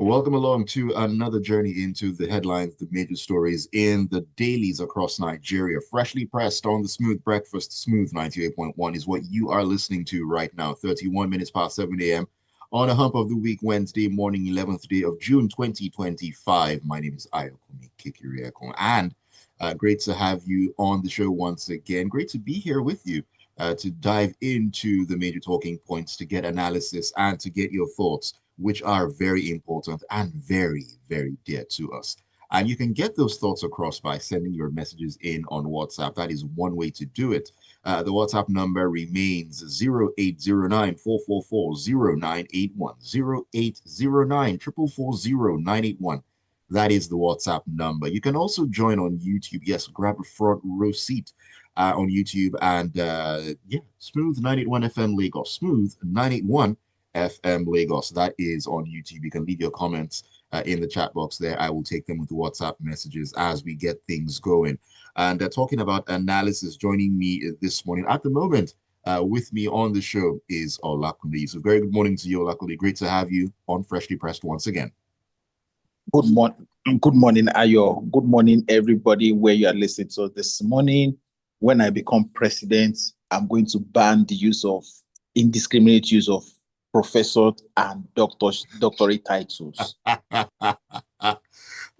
Welcome along to another journey into the headlines, the major stories in the dailies across Nigeria. Freshly pressed on the Smooth Breakfast. Smooth 98.1 is what you are listening to right now, 31 minutes past 7 a.m. on a hump of the week, Wednesday morning, 11th day of June 2025. My name is Ayokunmi Kikiriekon, and great to have you on the show once again. Great to be here with you to dive into the major talking points, to get analysis, and to get your thoughts, which are very important and very, very dear to us. And you can get those thoughts across by sending your messages in on WhatsApp. That is one way to do it. The WhatsApp number remains 0809 444 0981. 0809 444 That is the WhatsApp number. You can also join on YouTube. Yes, grab a front row seat on YouTube and yeah, Smooth 981 FM Lagos. Smooth 981 FM Lagos. That is on YouTube. You can leave your comments in the chat box there. I will take them with the WhatsApp messages as we get things going. And talking about analysis, joining me this morning at the moment with me on the show is Lakunle. So very good morning to you, Lakunle. Great to have you on Freshly Pressed once again. Good morning, Ayo. Good morning, everybody, where you are listening. So this morning, when I become president, I'm going to ban the use of indiscriminate use of professor and doctorate titles.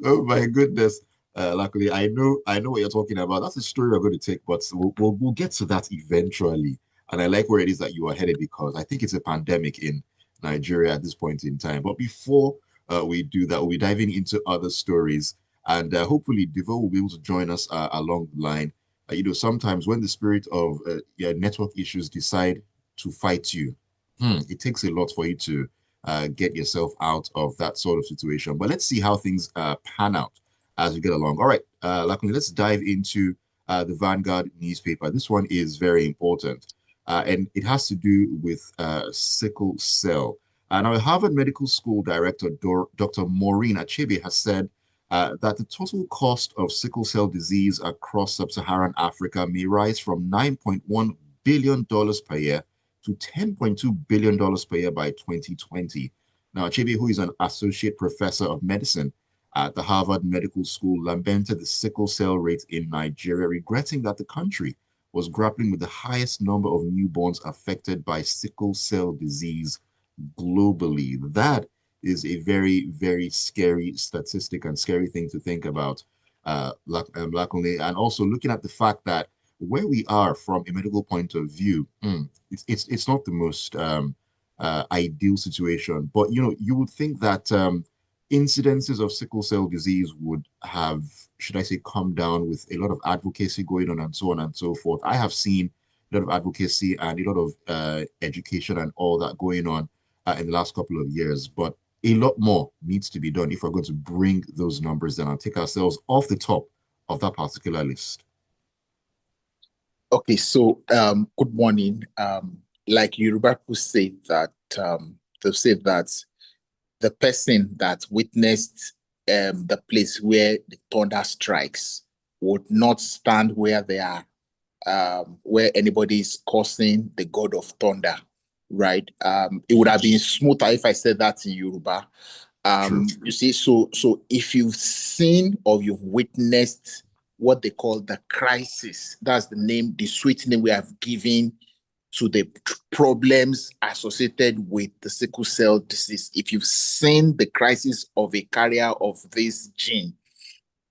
Oh my goodness. Luckily, I know what you're talking about. That's a story we're going to take, but we'll get to that eventually. And I like where it is that you are headed because I think it's a pandemic in Nigeria at this point in time. But before we do that, we'll be diving into other stories. And hopefully, Devoe will be able to join us along the line. Sometimes when the spirit of network issues decide to fight you, it takes a lot for you to get yourself out of that sort of situation. But let's see how things pan out as we get along. All right, Lakunle, let's dive into the Vanguard newspaper. This one is very important, and it has to do with sickle cell. Now, Harvard Medical School director Dr. Maureen Achebe has said that the total cost of sickle cell disease across sub-Saharan Africa may rise from $9.1 billion per year to $10.2 billion per year by 2020. Now, Achebe, who is an associate professor of medicine at the Harvard Medical School, lamented the sickle cell rate in Nigeria, regretting that the country was grappling with the highest number of newborns affected by sickle cell disease globally. That is a very, very scary statistic and scary thing to think about, Lakunle, and also looking at the fact that where we are from a medical point of view, it's not the most ideal situation. But you would think that incidences of sickle cell disease would have, should I say, come down with a lot of advocacy going on and so on and so forth. I have seen a lot of advocacy and a lot of education and all that going on in the last couple of years, but a lot more needs to be done if we're going to bring those numbers down and take ourselves off the top of that particular list. Okay, so good morning. Like Yoruba people say that they say that the person that witnessed the place where the thunder strikes would not stand where they are, where anybody is cursing the god of thunder, right? It would have been smoother if I said that in Yoruba. You see, so if you've seen or you've witnessed what they call the crisis, that's the name, the sweet name we have given to the problems associated with the sickle cell disease. If you've seen the crisis of a carrier of this gene,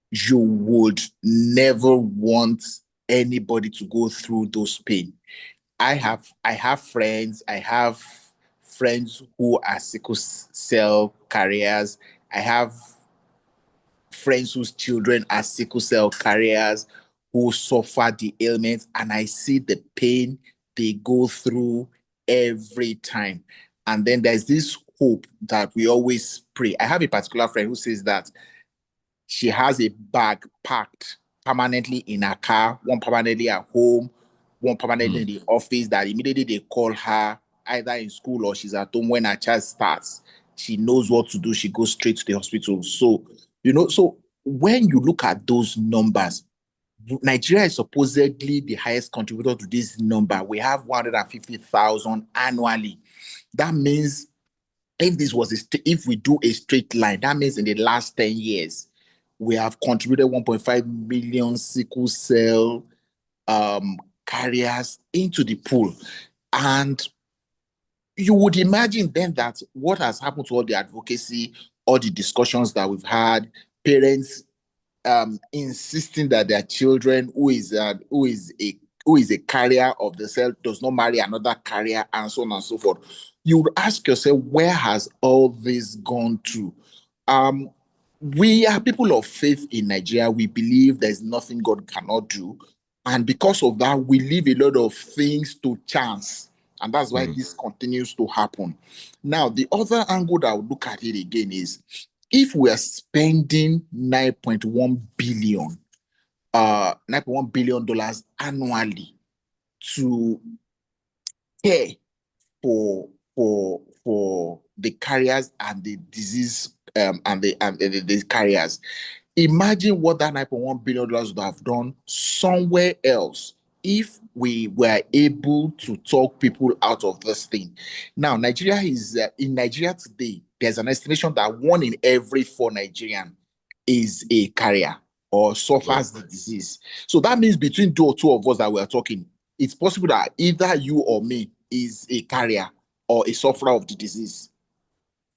you would never want anybody to go through those pain. I have friends who are sickle cell carriers. I have friends whose children are sickle cell carriers who suffer the ailment, and I see the pain they go through every time. And then there's this hope that we always pray. I have a particular friend who says that she has a bag packed permanently in her car, one permanently at home, one permanently in the office, that immediately they call her either in school or she's at home when her child starts. She knows what to do. She goes straight to the hospital. So, so when you look at those numbers, Nigeria is supposedly the highest contributor to this number. We have 150,000 annually. That means if we do a straight line, that means in the last 10 years, we have contributed 1.5 million sickle cell carriers into the pool. And you would imagine then that what has happened to all the advocacy, all the discussions that we've had, parents insisting that their children who is a carrier of the cell does not marry another carrier, and so on and so forth. You would ask yourself, where has all this gone to? We are people of faith in Nigeria. We believe there's nothing God cannot do. And because of that, we leave a lot of things to chance. And that's why this continues to happen. Now, the other angle that I would look at it again is, if we are spending $9.1 billion annually to care for the carriers and the disease and the carriers, imagine what that $9.1 billion would have done somewhere else if we were able to talk people out of this thing. Now, Nigeria is in Nigeria today, there's an estimation that 1 in every 4 Nigerian is a carrier or suffers the disease. So that means between 2 of us that we are talking, it's possible that either you or me is a carrier or a sufferer of the disease.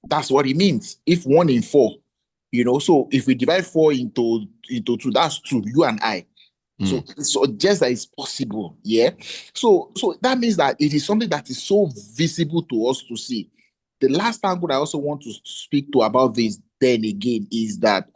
That's what it means. If 1 in 4, so if we divide 4 into 2, that's 2, you and I. So just that it's possible, yeah. So that means that it is something that is so visible to us to see. The last angle I also want to speak to about this then again is that,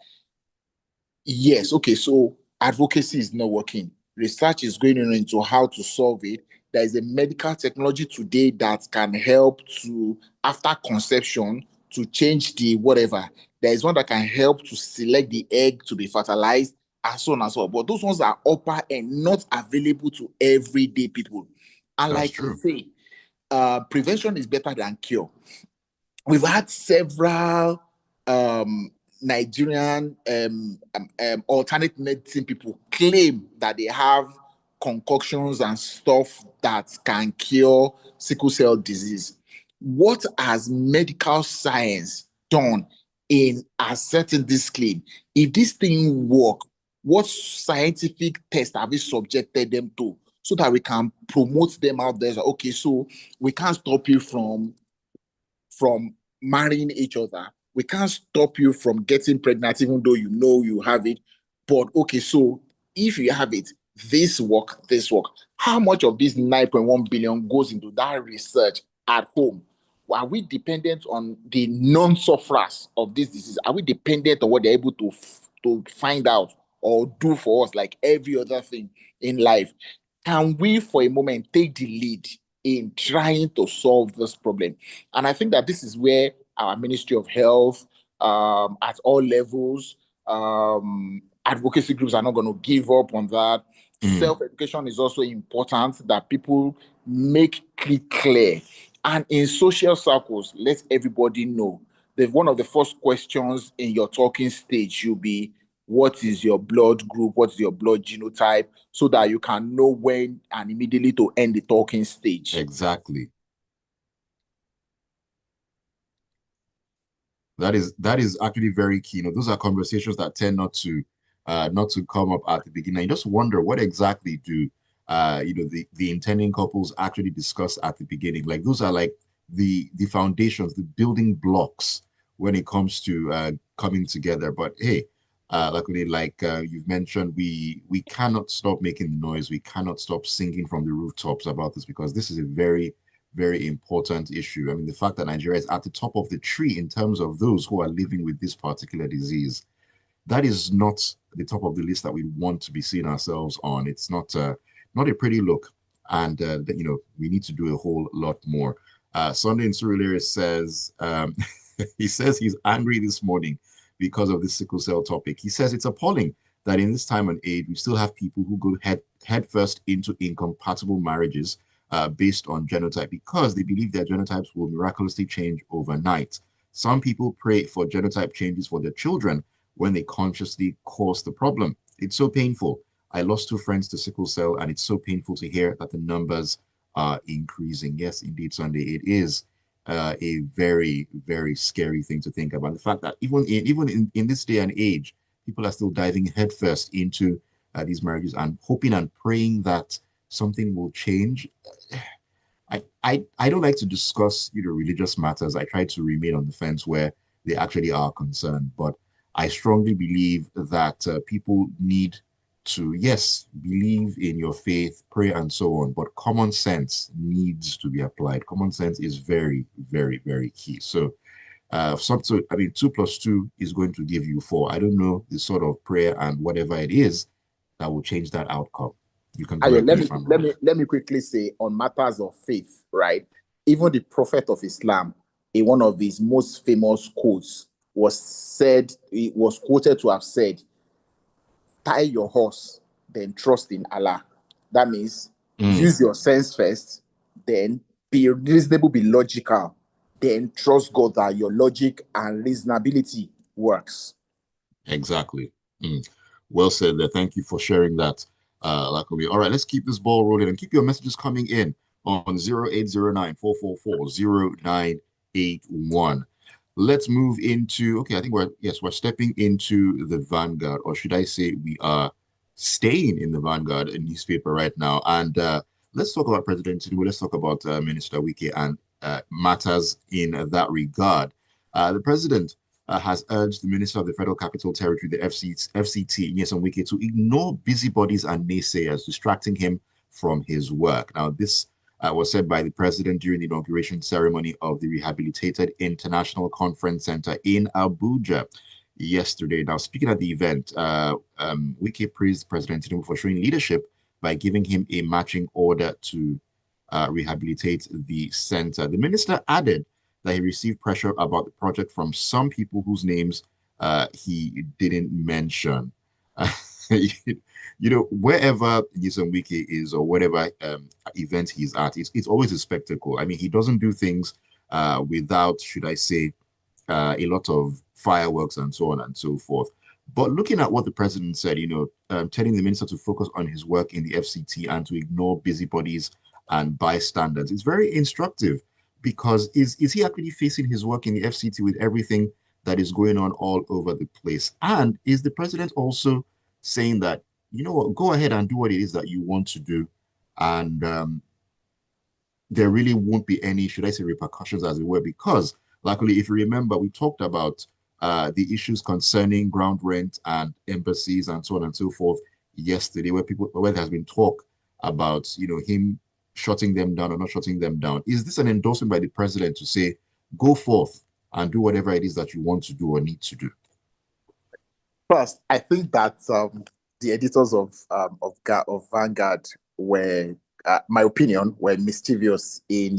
yes, okay, so advocacy is not working. Research is going on into how to solve it. There is a medical technology today that can help to, after conception, to change the whatever. There is one that can help to select the egg to be fertilized, and so on and so on. But those ones are upper and not available to everyday people. And That's like we true. say, prevention is better than cure. We've had several Nigerian alternate medicine people claim that they have concoctions and stuff that can cure sickle cell disease. What has medical science done in asserting this claim? If this thing work, what scientific test have we subjected them to so that we can promote them out there? Okay, so we can't stop you from marrying each other. We can't stop you from getting pregnant, even though you know you have it. But okay, so if you have it, this work. How much of this 9.1 billion goes into that research at home? Are we dependent on the non-sufferers of this disease? Are we dependent on what they're able to find out or do for us, like every other thing in life? Can we, for a moment, take the lead in trying to solve this problem? And I think that this is where our Ministry of Health, at all levels, advocacy groups are not going to give up on that. Self-education is also important, that people make it clear. And in social circles, let everybody know that one of the first questions in your talking stage should be, what is your blood group? What's your blood genotype? So that you can know when and immediately to end the talking stage. Exactly. That is actually very key. Those are conversations that tend not to come up at the beginning. You just wonder, what exactly do the intending couples actually discuss at the beginning? Like, those are like the foundations, the building blocks when it comes to coming together. But hey, you've mentioned, we cannot stop making the noise. We cannot stop singing from the rooftops about this, because this is a very, very important issue. I mean, the fact that Nigeria is at the top of the tree in terms of those who are living with this particular disease, that is not the top of the list that we want to be seeing ourselves on. It's not a pretty look, and we need to do a whole lot more. Sunday in Surulere says he says he's angry this morning because of the sickle cell topic. He says it's appalling that in this time and age we still have people who go head first into incompatible marriages based on genotype, because they believe their genotypes will miraculously change overnight. Some people pray for genotype changes for their children when they consciously cause the problem. It's so painful. I lost 2 friends to sickle cell, and it's so painful to hear that the numbers are increasing. Yes, indeed, Sunday, it is. a very, very scary thing to think about. The fact that even in this day and age, people are still diving headfirst into these marriages and hoping and praying that something will change. I don't like to discuss religious matters. I try to remain on the fence where they actually are concerned, but I strongly believe that people need to, yes, believe in your faith, pray, and so on, but common sense needs to be applied. Common sense is very, very, very key. So, I mean, 2 plus 2 is going to give you 4. I don't know the sort of prayer and whatever it is that will change that outcome. You can go Ayo, ahead, let please, me if I'm let wrong. me let me quickly say on matters of faith, right? Even the Prophet of Islam, in one of his most famous quotes, it was quoted to have said, "Tie your horse, then trust in Allah." That means Mm, use your sense first, then be reasonable, be logical, then trust God that your logic and reasonability works. exactly. Mm. Well said there. Thank you for sharing that, Lakunle. All right, let's keep this ball rolling and keep your messages coming in on 0809-444-0981. Let's move into, okay, I think we're stepping into the Vanguard, or should I say we are staying in the Vanguard newspaper right now. And let's talk about President Tinubu. Let's talk about Minister Wike and matters in that regard. The president has urged the Minister of the Federal Capital Territory, the FCT, Nyesom Wike, to ignore busybodies and naysayers distracting him from his work. Now, this was said by the president during the inauguration ceremony of the Rehabilitated International Conference Center in Abuja yesterday. Now, speaking at the event, Wike praised President Tinubu for showing leadership by giving him a matching order to rehabilitate the center. The minister added that he received pressure about the project from some people whose names he didn't mention. Wherever Yusuf Wike is or whatever event he's at, it's always a spectacle. I mean, he doesn't do things without, should I say, a lot of fireworks and so on and so forth. But looking at what the president said, telling the minister to focus on his work in the FCT and to ignore busybodies and bystanders, it's very instructive because is he actually facing his work in the FCT with everything that is going on all over the place? And is the president also saying that, you know what, go ahead and do what it is that you want to do, and there really won't be any, should I say, repercussions as it were, because luckily, if you remember, we talked about the issues concerning ground rent and embassies and so on and so forth yesterday, where there has been talk about, him shutting them down or not shutting them down. Is this an endorsement by the president to say, go forth and do whatever it is that you want to do or need to do? First, I think that the editors of Vanguard were, my opinion, were mischievous in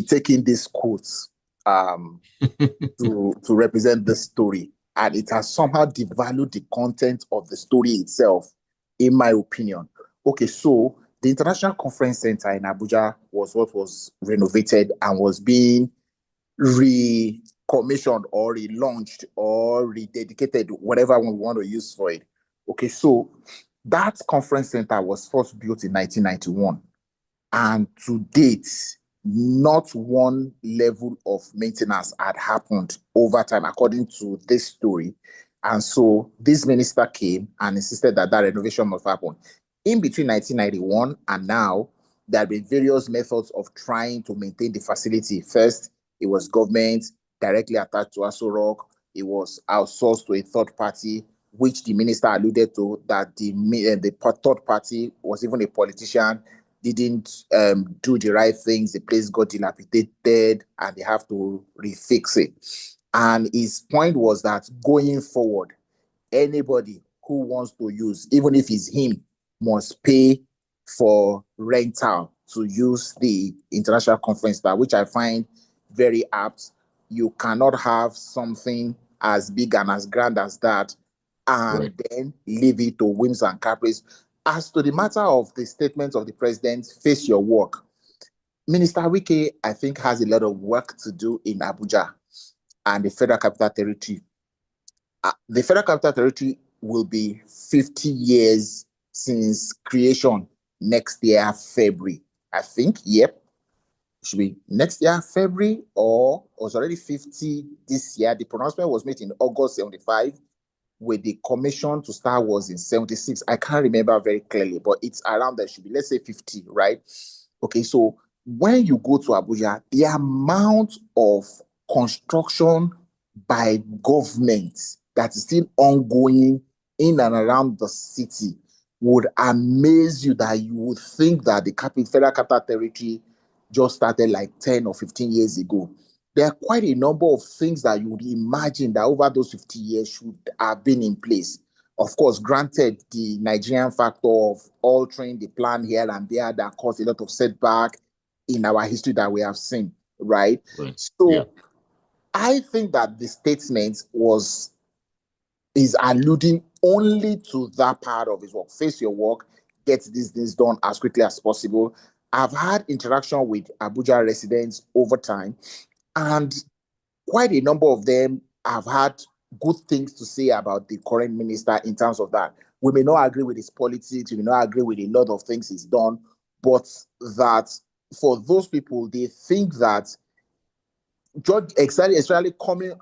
taking these quotes to represent the story, and it has somehow devalued the content of the story itself, in my opinion. Okay, so the International Conference Center in Abuja was what was renovated and was being recommissioned or relaunched or rededicated, whatever one we want to use for it. Okay, so that conference center was first built in 1991, and to date, not one level of maintenance had happened over time, according to this story. And so this minister came and insisted that renovation must happen. In between 1991 and now, there have been various methods of trying to maintain the facility. First, it was government directly attached to Aso Rock. It was outsourced to a third party, which the minister alluded to, that the third party was even a politician, didn't do the right things. The place got dilapidated and they have to refix it. And his point was that going forward, anybody who wants to use, even if it's him, must pay for rental to use the International Conference Center, which I find very apt. You cannot have something as big and as grand as that and Right. then leave it to whims and caprice. As to the matter of the statement of the president, face your work. Minister Wike, I think, has a lot of work to do in Abuja and the Federal Capital Territory. The Federal Capital Territory will be 50 years since creation next year, February, I think. Yep. should be next year, February, or was already 50 this year. The pronouncement was made in August 75, with the commission to start was in 76. I can't remember very clearly, but it's around there. Should be, let's say 50, right? Okay, so when you go to Abuja, the amount of construction by government that is still ongoing in and around the city would amaze you, that you would think that the Federal Capital Territory just started like 10 or 15 years ago. There are quite a number of things that you would imagine that over those 50 years should have been in place. Of course, granted the Nigerian factor of altering the plan here and there that caused a lot of setback in our history that we have seen, right? Right. Yeah. So I think that the statement is alluding only to that part of his work. Face your work, get these things done as quickly as possible. I've had interaction with Abuja residents over time, and quite a number of them have had good things to say about the current minister in terms of that. We may not agree with his politics, we may not agree with a lot of things he's done, but that for those people, they think that George, especially coming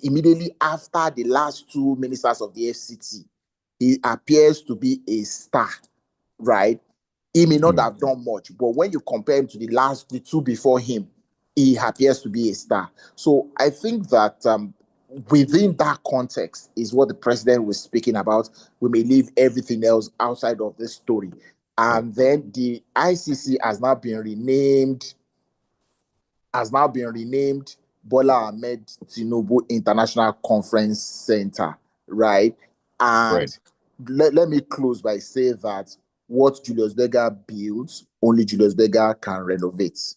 immediately after the last two ministers of the FCT, he appears to be a star, right? He may not have done much, but when you compare him to the two before him, he appears to be a star. So I think that within that context is what the president was speaking about. We may leave everything else outside of this story. And then the ICC has now been renamed Bola Ahmed Tinubu International Conference Center, right? And Right. let me close by saying that what Julius Berger builds, only Julius Berger can renovate.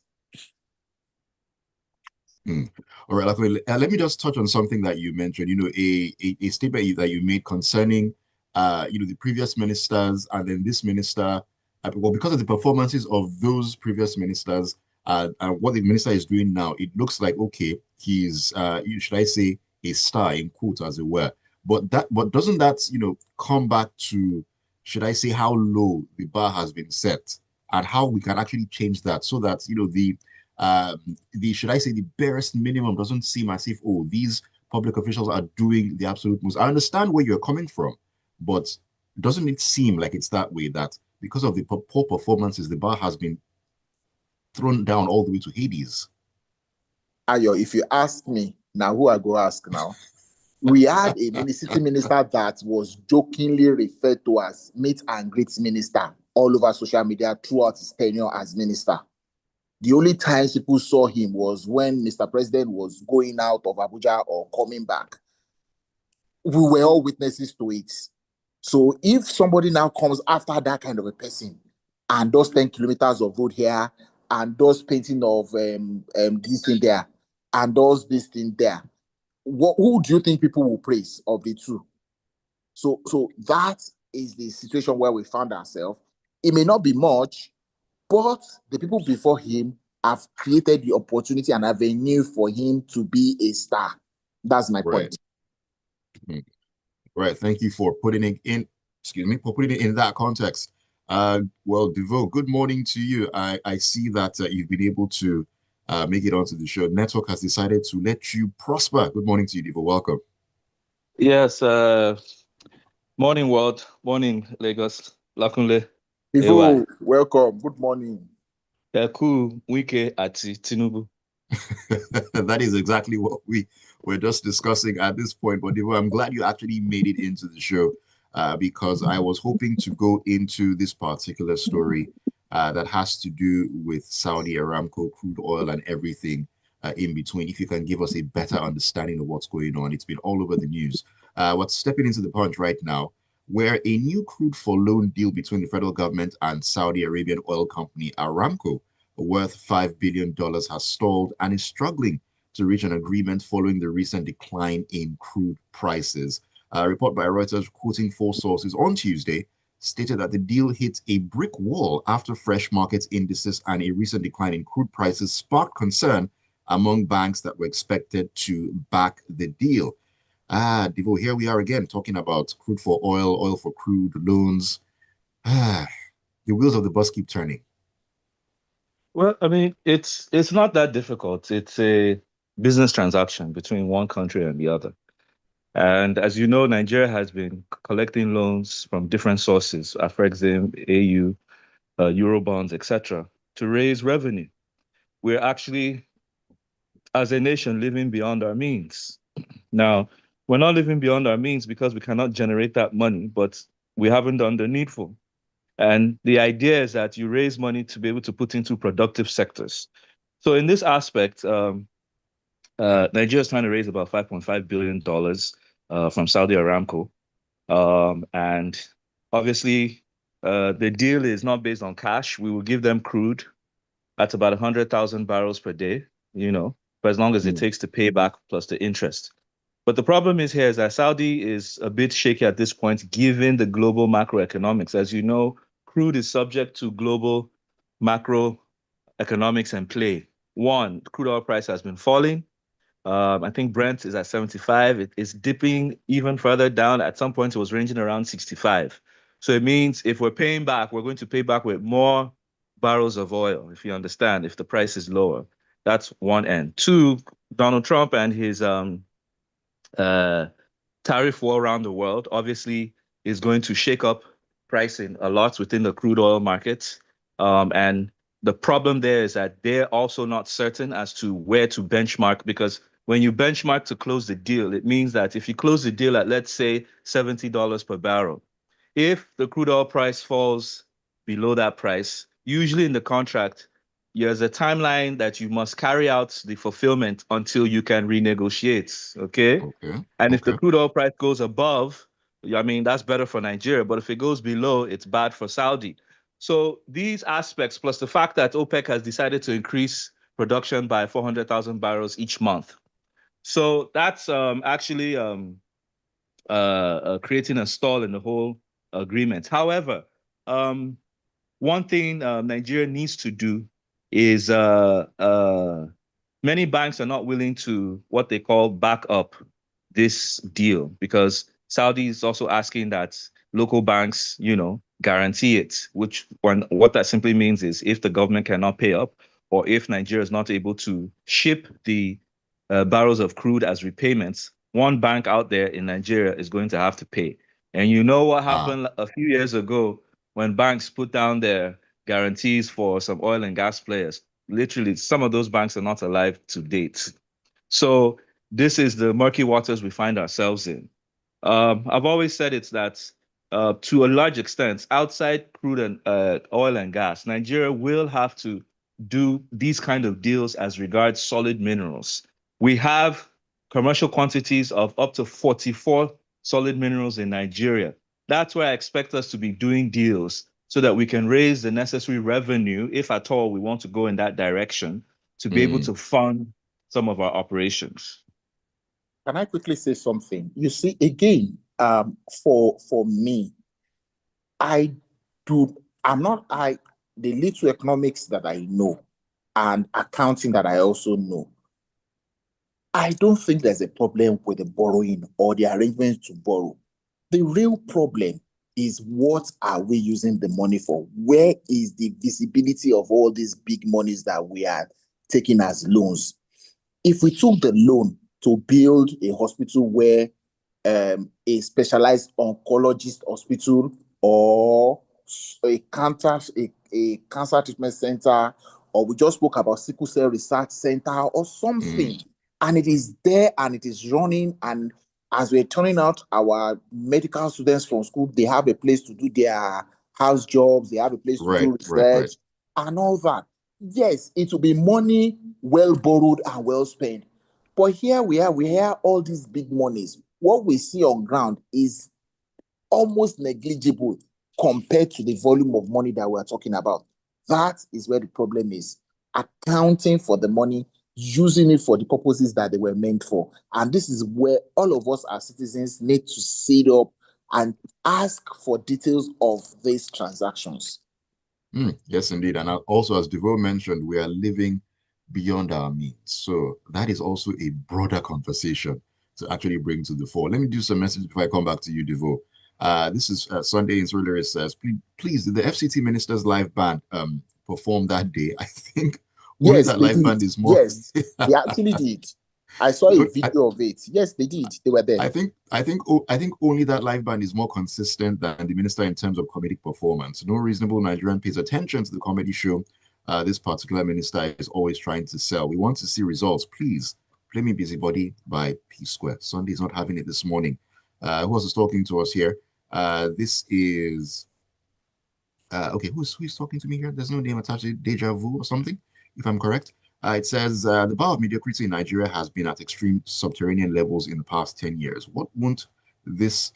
All right, Lakunle, let me just touch on something that you mentioned. A statement that you made concerning, the previous ministers and then this minister. Well, because of the performances of those previous ministers, and what the minister is doing now, it looks like okay, he's, should I say, a star in quotes, as it were. But doesn't that, come back to, should I say, how low the bar has been set, and how we can actually change that so that the should I say the barest minimum doesn't seem as if, oh, these public officials are doing the absolute most. I understand where you're coming from, but doesn't it seem like it's that way, that because of the poor performances, the bar has been thrown down all the way to Hades? Ayo, if you ask me now, who I go ask now? We had a city minister that was jokingly referred to as meet and greet minister all over social media throughout his tenure as minister. The only times people saw him was when Mr. President was going out of Abuja or coming back. We were all witnesses to it. So if somebody now comes after that kind of a person and does 10 kilometers of road here and does painting of this thing there and does this thing there, who do you think people will praise of the two? So that is the situation where we found ourselves. It may not be much, but the people before him have created the opportunity and avenue for him to be a star. That's my Right. point. Right. Thank you for putting it in, excuse me, for putting it in that context. Well, Devoe, good morning to you. I see that you've been able to make it onto the show. Network has decided to let you prosper. Good morning to you, Devoe. Welcome. Yes, morning world, morning Lagos, Lakunle, AY. Devoe, welcome. Good morning. Eku Wike àti Tinubu. That is exactly what we were just discussing at this point. But Devoe, I'm glad you actually made it into the show because I was hoping to go into this particular story that has to do with Saudi Aramco, crude oil, and everything in between. If you can give us a better understanding of what's going on, it's been all over the news. What's stepping into the punch right now, where a new crude for loan deal between the federal government and Saudi Arabian oil company Aramco, worth $5 billion, has stalled and is struggling to reach an agreement following the recent decline in crude prices. A report by Reuters, quoting four sources on Tuesday, stated that the deal hit a brick wall after fresh market indices and a recent decline in crude prices sparked concern among banks that were expected to back the deal. Devoe, here we are again talking about crude for oil, oil for crude, loans. The wheels of the bus keep turning. Well, I mean, it's not that difficult. It's a business transaction between one country and the other. And as you know, Nigeria has been collecting loans from different sources, Afrexim, AU, Eurobonds, etc., to raise revenue. We're actually, as a nation, living beyond our means. Now, we're not living beyond our means because we cannot generate that money, but we haven't done the needful. And the idea is that you raise money to be able to put into productive sectors. So in this aspect, Nigeria is trying to raise about $5.5 billion from Saudi Aramco. And obviously, the deal is not based on cash. We will give them crude at about 100,000 barrels per day, for as long as it takes to pay back plus the interest. But the problem is here is that Saudi is a bit shaky at this point, given the global macroeconomics. As you know, crude is subject to global macroeconomics and play. One, crude oil price has been falling. I think Brent is at 75. It's dipping even further down. At some point, it was ranging around 65. So it means if we're paying back, we're going to pay back with more barrels of oil, if you understand, if the price is lower. That's one end. Two, Donald Trump and his uh, tariff war around the world obviously is going to shake up pricing a lot within the crude oil markets. And the problem there is that they're also not certain as to where to benchmark because when you benchmark to close the deal, it means that if you close the deal at, let's say, $70 per barrel, if the crude oil price falls below that price, usually in the contract, there's a timeline that you must carry out the fulfillment until you can renegotiate. Okay. Okay. And if the Okay. crude oil price goes above, I mean, that's better for Nigeria. But if it goes below, it's bad for Saudi. So these aspects, plus the fact that OPEC has decided to increase production by 400,000 barrels each month. So that's actually creating a stall in the whole agreement. However, um, one thing Nigeria needs to do is many banks are not willing to what they call back up this deal because Saudi is also asking that local banks, guarantee it, which what that simply means is if the government cannot pay up or if Nigeria is not able to ship the barrels of crude as repayments, one bank out there in Nigeria is going to have to pay. And you know what Ah, happened a few years ago when banks put down their guarantees for some oil and gas players? Literally, some of those banks are not alive to date. So this is the murky waters we find ourselves in. I've always said it's that to a large extent, outside crude and oil and gas, Nigeria will have to do these kind of deals as regards solid minerals. We have commercial quantities of up to 44 solid minerals in Nigeria. That's where I expect us to be doing deals so that we can raise the necessary revenue, if at all we want to go in that direction, to be able mm, to fund some of our operations. Can I quickly say something? You see, again, for me, I do. I'm not. The little economics that I know and accounting that I also know. I don't think there's a problem with the borrowing or the arrangements to borrow. The real problem is what are we using the money for? Where is the visibility of all these big monies that we are taking as loans? If we took the loan to build a hospital where a specialized oncologist hospital or a cancer treatment center, or we just spoke about sickle cell research center or something, mm, and it is there and it is running, and as we're turning out our medical students from school, they have a place to do their house jobs, they have a place to do right, right, right. research and all that. Yes, it will be money well borrowed and well spent. But here we hear all these big monies. What we see on ground is almost negligible compared to the volume of money that we're talking about. That is where the problem is. Accounting for the money, using it for the purposes that they were meant for. And this is where all of us as citizens need to sit up and ask for details of these transactions. Yes, indeed. And also, as Devoe mentioned, we are living beyond our means. So that is also a broader conversation to actually bring to the fore. Let me do some message before I come back to you, Devoe. This is Sunday in Solar. It says, please, did the FCT minister's live ban perform that day. I think only Yes, that they live did. band is more. Yes, they actually did. I saw a video of it. Yes, they did. They were there. I think only that live band is more consistent than the minister in terms of comedic performance. No reasonable Nigerian pays attention to the comedy show this particular minister is always trying to sell. We want to see results. Please play me Busybody by P Square. Sunday's not having it this morning. Who else is talking to us here? This is okay. Who's talking to me here? There's no name attached to Deja Vu or something, if I'm correct. It says the bar of mediocrity in Nigeria has been at extreme subterranean levels in the past 10 years. What won't this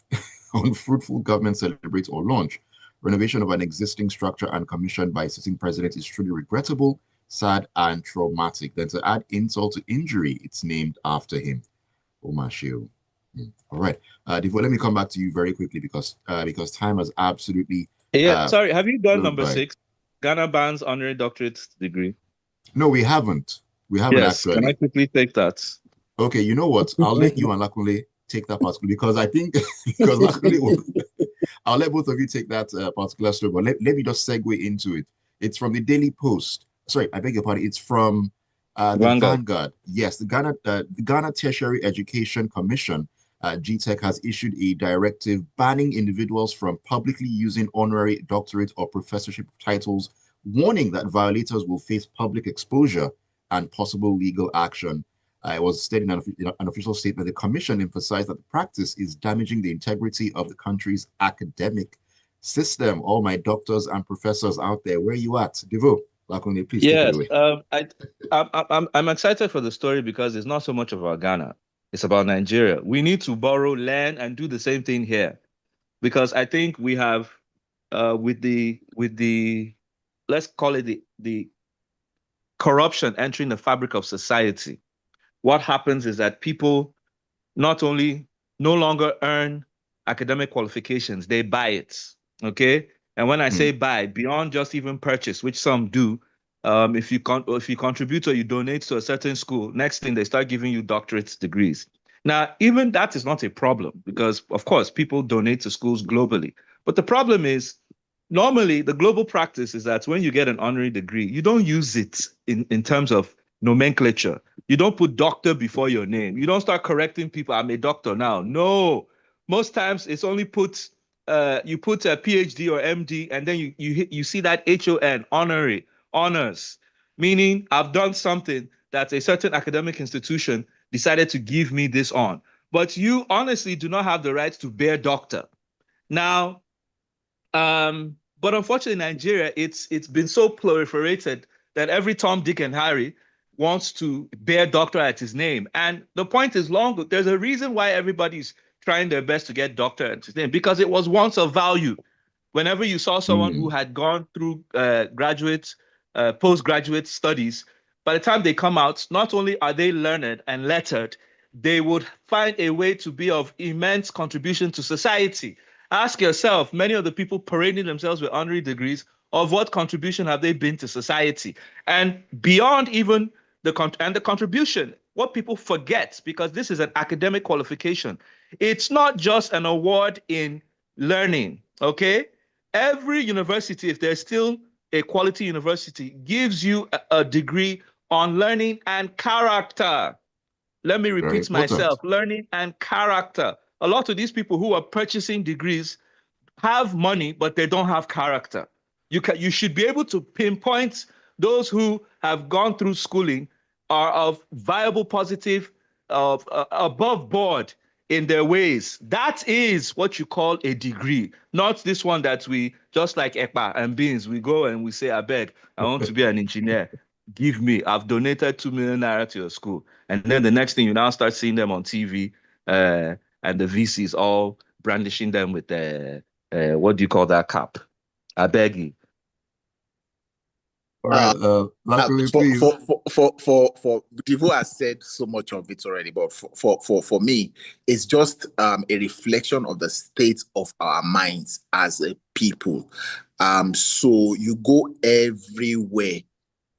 unfruitful government celebrate or launch? Renovation of an existing structure and commissioned by a sitting president is truly regrettable, sad, and traumatic. Then to add insult to injury, it's named after him. Omar Shehu. All right. Devoe, let me come back to you very quickly because time has absolutely Sorry, have you done flown number by. 6? Ghana bans honorary doctorate degree. No, we haven't. We haven't Yes, can I actually. quickly take that? Okay, you know what? I'll let you and Lakunle take that particular because I think because Lakunle, I'll let both of you take that particular story. But let me just segue into it. It's from the Daily Post. Sorry, I beg your pardon. It's from the Vanguard. Yes, the Ghana Tertiary Education Commission, GTEC, has issued a directive banning individuals from publicly using honorary doctorate or professorship titles, warning that violators will face public exposure and possible legal action. It was stated in an official statement. The commission emphasized that the practice is damaging the integrity of the country's academic system. All my doctors and professors out there, where are you at? Devoe, Lakunle, please take it away. I'm excited for the story because it's not so much about Ghana. It's about Nigeria. We need to borrow, learn, and do the same thing here, because I think we have, with the let's call it the corruption entering the fabric of society. What happens is that people not only no longer earn academic qualifications, they buy it. Okay. And when I say buy, beyond just even purchase, which some do, if you contribute or you donate to a certain school, next thing they start giving you doctorate degrees. Now, even that is not a problem because, of course, people donate to schools globally. But the problem is, normally the global practice is that when you get an honorary degree, you don't use it in terms of nomenclature. You don't put doctor before your name. You don't start correcting people. I'm a doctor now. No, most times it's only put you put a PhD or MD, and then you see that HON, honorary, honors, meaning I've done something that a certain academic institution decided to give me this on. But you honestly do not have the right to bear doctor. Now, but unfortunately, in Nigeria, it's been so proliferated that every Tom, Dick, and Harry wants to bear doctor at his name. And the point is there's a reason why everybody's trying their best to get doctor at his name, because it was once of value. Whenever you saw someone who had gone through postgraduate studies, by the time they come out, not only are they learned and lettered, they would find a way to be of immense contribution to society. Ask yourself, many of the people parading themselves with honorary degrees, of what contribution have they been to society? And beyond even the contribution, what people forget, because this is an academic qualification, it's not just an award in learning, okay? Every university, if there's still a quality university, gives you a degree on learning and character. Let me repeat myself, learning and character. A lot of these people who are purchasing degrees have money, but they don't have character. You should be able to pinpoint those who have gone through schooling are of viable, positive, above board in their ways. That is what you call a degree, not this one that we, just like Ekpa and Beans, we go and we say, I beg, I want to be an engineer. Give me, I've donated 2 million naira to your school. And then the next thing, you now start seeing them on TV, and the VCs all brandishing them with what do you call that cap? I beg you. All right, Lakunle, please. For Devoe has said so much of it already, but for me, it's just a reflection of the state of our minds as a people. So you go everywhere.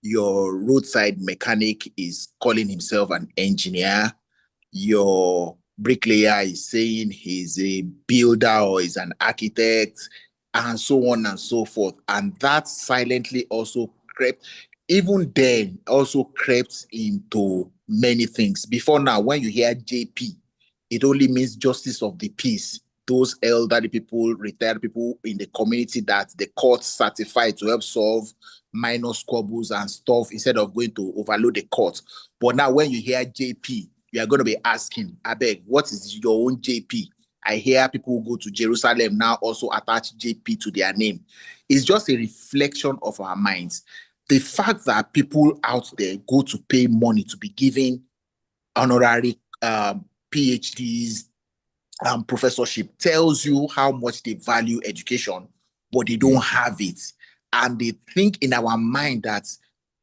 Your roadside mechanic is calling himself an engineer. Your bricklayer is saying he's a builder or is an architect, and so on and so forth. And that silently also crept. Even then, also crept into many things. Before now, when you hear JP, it only means justice of the peace. Those elderly people, retired people in the community that the court certified to help solve minor squabbles and stuff instead of going to overload the court. But now when you hear JP, you are going to be asking, I beg, what is your own JP? I hear people who go to Jerusalem now also attach JP to their name. It's just a reflection of our minds. The fact that people out there go to pay money to be given honorary PhDs, professorship tells you how much they value education, but they don't have it. And they think in our mind that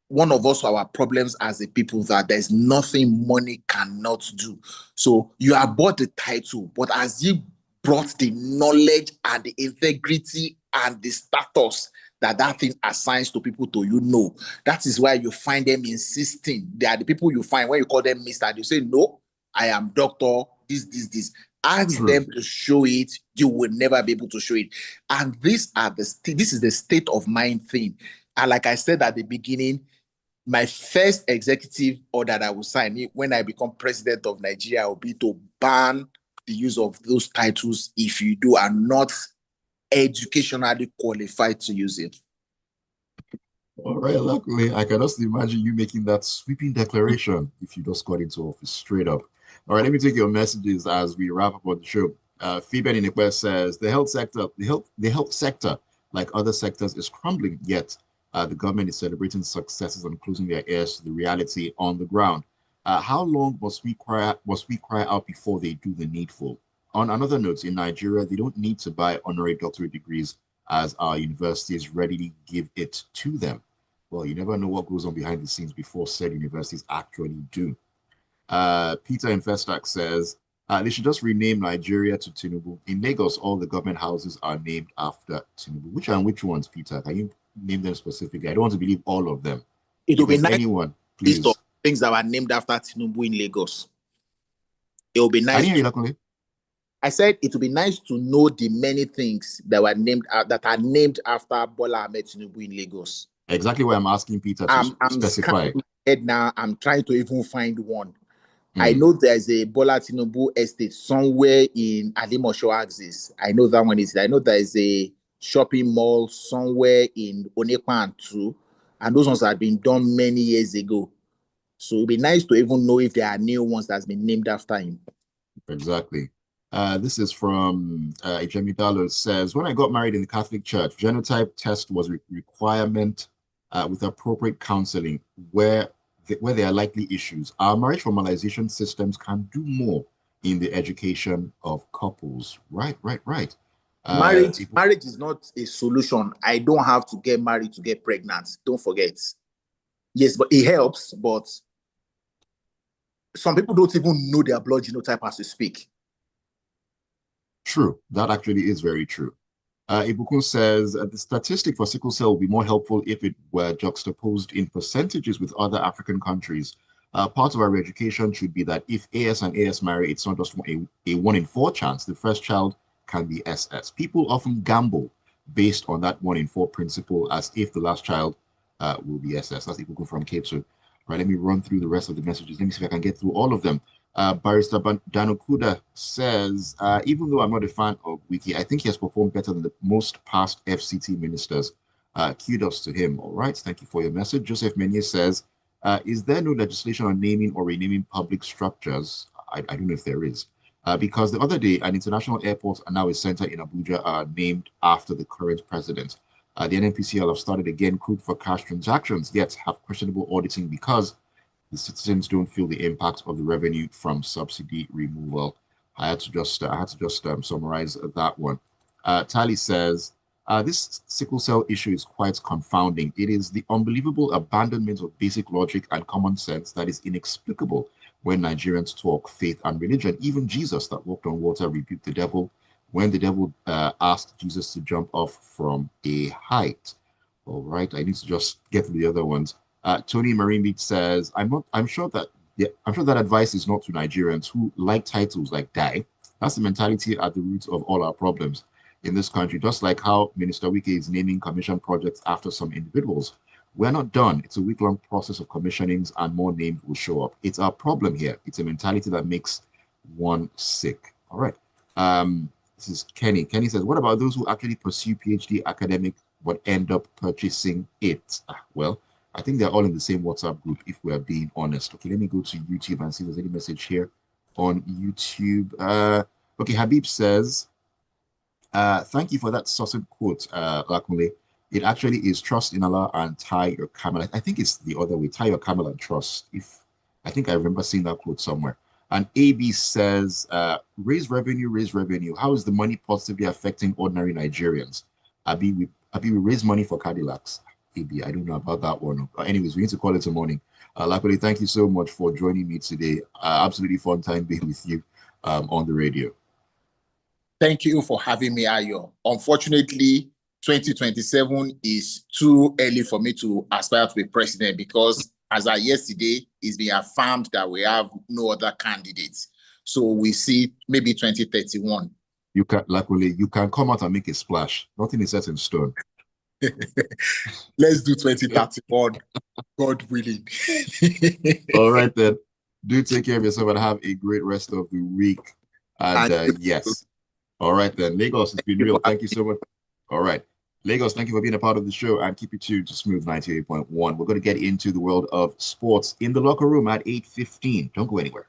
one of us, our problems as a people, that there's nothing money cannot do. So you have bought the title, but as you brought the knowledge and the integrity and the status that thing assigns to people to that is why you find them insisting. They are the people you find when you call them Mr. They say, no, I am doctor, this. Ask them to show it, you will never be able to show it. And this is the state of mind thing. And like I said at the beginning, my first executive order that I will sign when I become president of Nigeria will be to ban the use of those titles if you are not educationally qualified to use it. All right, luckily, I can just imagine you making that sweeping declaration if you just got into office straight up. All right, let me take your messages as we wrap up on the show. Phoebe Inekwe says the health sector, like other sectors, is crumbling. Yet the government is celebrating successes and closing their ears to the reality on the ground. How long must we cry out before they do the needful? On another note, in Nigeria, they don't need to buy honorary doctorate degrees as our universities readily give it to them. Well, you never know what goes on behind the scenes before said universities actually do. Peter Infestack says they should just rename Nigeria to Tinubu. In Lagos, all the government houses are named after Tinubu. Which ones, Peter? Can you name them specifically? I don't want to believe all of them. It will be nice. Anyone, please. List of things that were named after Tinubu in Lagos. It will be nice. I said it would be nice to know the many things that were named that are named after Bola Ahmed Tinubu in Lagos. Exactly what I'm asking Peter to specify. Now I'm trying to even find one. I know there's a Bola Tinubu estate somewhere in Alimosho axis. I know that one is. I know there's a shopping mall somewhere in Onekwan too, and those ones have been done many years ago. So it'd be nice to even know if there are new ones that's been named after him. Exactly. This is from Ejemi Dallo says, when I got married in the Catholic Church, genotype test was a requirement with appropriate counseling where there are likely issues. Our marriage formalization systems can do more in the education of couples. Right. Marriage is not a solution. I don't have to get married to get pregnant. Don't forget. Yes, but it helps. But some people don't even know their blood genotype as we speak. True. That actually is very true. Ibukun says the statistic for sickle cell will be more helpful if it were juxtaposed in percentages with other African countries. Part of our education should be that if AS and AS marry, it's not just a 1 in 4 chance. The first child can be SS. People often gamble based on that 1 in 4 principle as if the last child will be SS. That's Ibukun from Cape. So, right, let me run through the rest of the messages. Let me see if I can get through all of them. Barrister Danokuda says, even though I'm not a fan of Wiki, I think he has performed better than the most past FCT ministers. Kudos to him. All right, thank you for your message. Joseph Menier says, is there no legislation on naming or renaming public structures? I don't know if there is. Because the other day, an international airport and now a center in Abuja are named after the current president. The NNPCL have started again crude for cash transactions, yet have questionable auditing because the citizens don't feel the impact of the revenue from subsidy removal. I had to just summarize that one. Tali says, this sickle cell issue is quite confounding. It is the unbelievable abandonment of basic logic and common sense that is inexplicable when Nigerians talk faith and religion. Even Jesus that walked on water rebuked the devil when the devil asked Jesus to jump off from a height. All right, I need to just get to the other ones. Tony Marimbi says, I'm sure that advice is not to Nigerians who like titles like die. That's the mentality at the root of all our problems in this country, just like how Minister Wike is naming commission projects after some individuals. We're not done. It's a week-long process of commissionings and more names will show up. It's our problem here. It's a mentality that makes one sick. All right. This is Kenny. Kenny says, what about those who actually pursue PhD academic but end up purchasing it? Well, I think they're all in the same WhatsApp group, if we're being honest. Okay, let me go to YouTube and see if there's any message here on YouTube. Okay, Habib says, thank you for that succinct quote, Lakunle. It actually is trust in Allah and tie your camel. I think it's the other way, tie your camel and trust. I think I remember seeing that quote somewhere. And AB says, raise revenue. How is the money positively affecting ordinary Nigerians? Abi, we raise money for Cadillacs. AB, I don't know about that one. Anyways, we need to call it a morning. Lakunle, thank you so much for joining me today. Absolutely fun time being with you on the radio. Thank you for having me, Ayo. Unfortunately, 2027 is too early for me to aspire to be president because as of yesterday, it's been affirmed that we have no other candidates. So we see maybe 2031. You can come out and make a splash. Nothing is set in stone. Let's do 2031, God willing. All right then. Do take care of yourself and have a great rest of the week. And yes. All right then. Lagos, it's been real. Thank you so much. All right. Lagos, thank you for being a part of the show and keep it tuned to Smooth 98.1. We're going to get into the world of sports in the locker room at 8:15. Don't go anywhere.